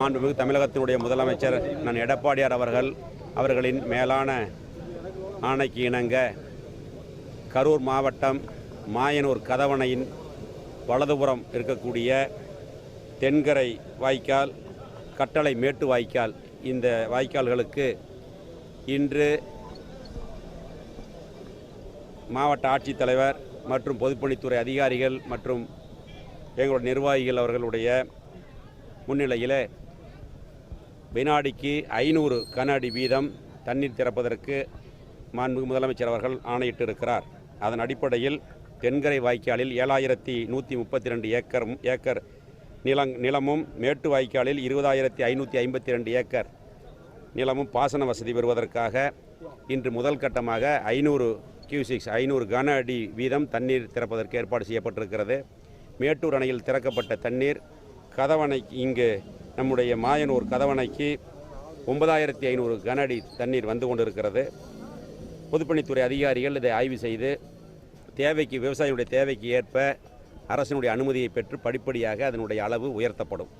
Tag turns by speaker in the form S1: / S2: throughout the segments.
S1: மாண்புமிகு தமிழகத்தினுடைய முதலமைச்சர் நான் எடப்பாடியார் அவர்களின் மேலான ஆணைக்கு இணங்க கரூர் மாவட்டம் மாயனூர் கதவணையின் வலதுபுறம் இருக்கக்கூடிய தென்கரை வாய்க்கால், கட்டளை மேட்டு வாய்க்கால், இந்த வாய்க்கால்களுக்கு இன்று மாவட்ட ஆட்சித்தலைவர் மற்றும் பொதுப்பணித்துறை அதிகாரிகள் மற்றும் எங்களுடைய நிர்வாகிகள் அவர்களுடைய முன்னிலையில் வினாடிக்கு 500 கன அடி வீதம் தண்ணீர் திறப்பதற்கு மாண்புமிகு முதலமைச்சர் அவர்கள் ஆணையிட்டிருக்கிறார். அதன் அடிப்படையில் தென்கரை வாய்க்காலில் 7132 ஏக்கர் நிலமும், மேட்டு வாய்க்காலில் 20552 ஏக்கர் நிலமும் பாசன வசதி பெறுவதற்காக இன்று முதல் கட்டமாக 500 கன அடி வீதம் தண்ணீர் திறப்பதற்கு ஏற்பாடு செய்யப்பட்டிருக்கிறது. மேட்டூர் அணையில் திறக்கப்பட்ட தண்ணீர் கதவணைக்கு, இங்கு நம்முடைய மாயனூர் கதவணைக்கு 9500 கன அடி தண்ணீர் வந்து கொண்டிருக்கிறது. பொதுப்பணித்துறை அதிகாரிகள் இதை ஆய்வு செய்து விவசாயிகளுடைய தேவைக்கு ஏற்ப அரசினுடைய அனுமதியை பெற்று படிப்படியாக அதனுடைய அளவு உயர்த்தப்படும்.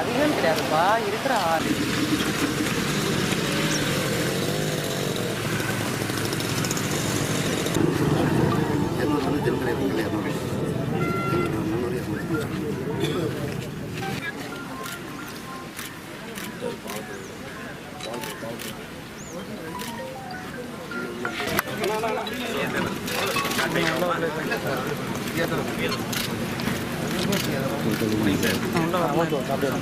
S2: அதிகம் கிடையாதுப்பா, இருக்கிற ஆறு
S3: அப்படியே